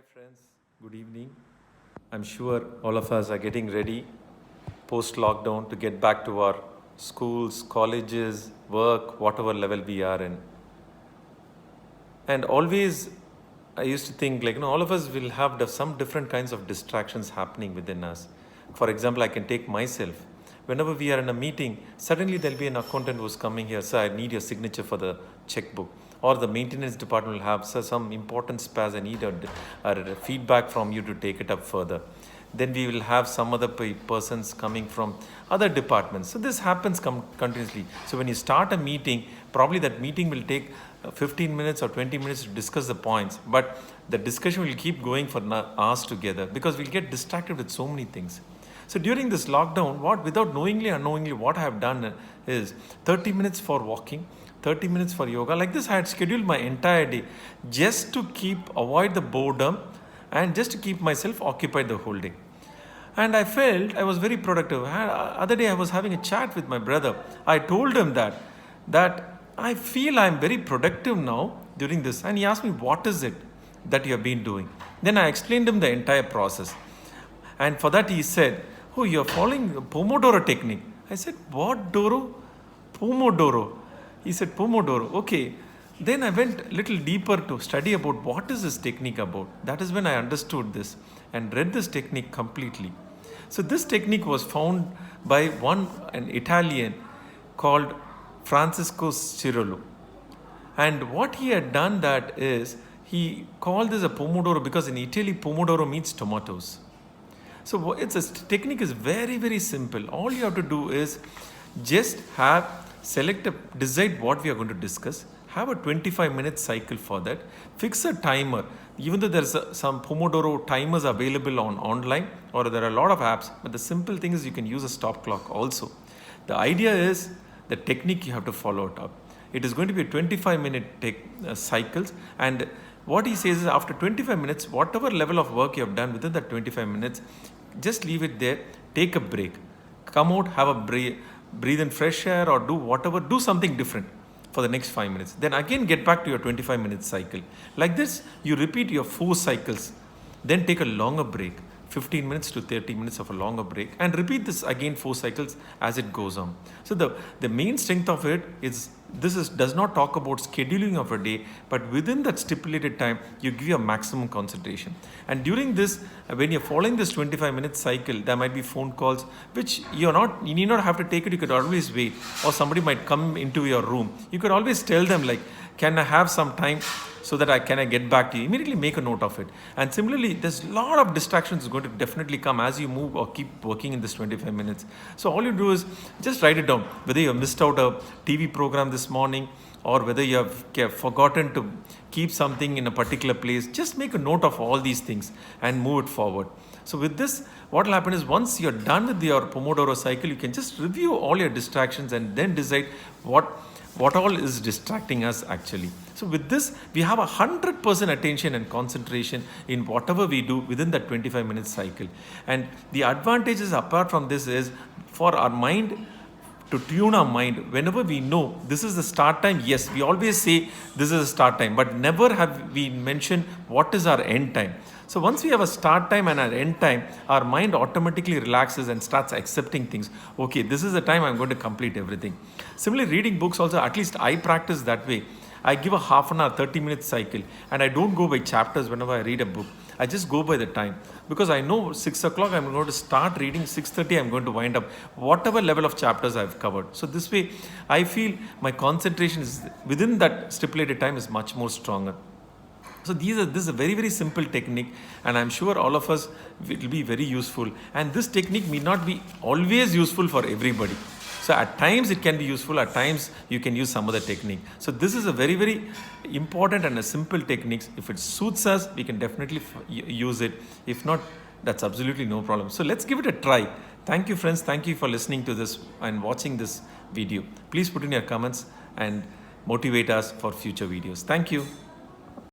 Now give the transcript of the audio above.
Hi friends, good evening. I'm sure all of us are getting ready post lockdown to get back to our schools, colleges, work, whatever level we are in. And always I used to think all of us will have some different kinds of distractions happening within us. For example, I can take myself. Whenever we are in a meeting, suddenly there'll be an accountant who's coming here, sir, I need your signature for the checkbook. Or the maintenance department will have, sir, some important spares, I need a feedback from you to take it up further. Then we will have some other persons coming from other departments. So this happens continuously. So when you start a meeting, probably that meeting will take 15 minutes or 20 minutes to discuss the points, but the discussion will keep going for hours together because we'll get distracted with so many things. So during this lockdown, without knowingly or unknowingly, what I have done is 30 minutes for walking, 30 minutes for yoga. Like this, I had scheduled my entire day just to avoid the boredom and just to keep myself occupied the whole day. And I felt I was very productive. Other day I was having a chat with my brother. I told him that I feel I'm very productive now during this. And he asked me, what is it that you have been doing? Then I explained him the entire process. And for that he said, oh, you're following the Pomodoro technique. I said, what Doro? Pomodoro. He said, Pomodoro. Okay. Then I went a little deeper to study about what is this technique about. That is when I understood this and read this technique completely. So this technique was found by an Italian called Francisco Cirolo. And what he had done that is, he called this a Pomodoro because in Italy, Pomodoro means tomatoes. So technique is very, very simple. All you have to do is just decide what we are going to discuss, have a 25-minute cycle for that, fix a timer. Even though there's some Pomodoro timers available online, or there are a lot of apps, but the simple thing is you can use a stop clock also. The idea is the technique you have to follow it up. It is going to be a 25-minute cycles, and what he says is after 25 minutes, whatever level of work you have done within that 25 minutes, just leave it there, take a break, come out, have a breathe in fresh air or do something different for the next 5 minutes. Then again get back to your 25-minute cycle. Like this, you repeat your 4 cycles, then take a longer break, 15 minutes to 30 minutes of a longer break, and repeat this again 4 cycles as it goes on. So the main strength of it is does not talk about scheduling of a day, but within that stipulated time, you give your maximum concentration. And during this, when you're following this 25-minute cycle, there might be phone calls, which you need not have to take it. You could always wait, or somebody might come into your room. You could always tell them can I have some time so that I get back to you? Immediately make a note of it. And similarly, there's a lot of distractions going to definitely come as you move or keep working in this 25 minutes. So all you do is just write it down. Whether you have missed out a TV program this morning, or whether you have forgotten to keep something in a particular place, just make a note of all these things and move it forward. So with this, what will happen is once you're done with your Pomodoro cycle, you can just review all your distractions and then decide what all is distracting us actually. So with this, we have 100% attention and concentration in whatever we do within that 25-minute cycle. And the advantages apart from this is for our mind, to tune our mind, whenever we know this is the start time, yes, we always say this is a start time, but never have we mentioned what is our end time. So once we have a start time and an end time, our mind automatically relaxes and starts accepting things. Okay, this is the time I'm going to complete everything. Similarly, reading books also, at least I practice that way. I give a half an hour, 30-minute cycle, and I don't go by chapters whenever I read a book. I just go by the time, because I know 6 o'clock I'm going to start reading, 6:30 I'm going to wind up whatever level of chapters I've covered. So this way, I feel my concentration is within that stipulated time is much more stronger. So this is a very, very simple technique, and I'm sure all of us will be very useful. And this technique may not be always useful for everybody. So at times it can be useful, at times you can use some other technique. So this is a very, very important and a simple technique. If it suits us, we can definitely use it. If not, that's absolutely no problem. So let's give it a try. Thank you, friends. Thank you for listening to this and watching this video. Please put in your comments and motivate us for future videos. Thank you.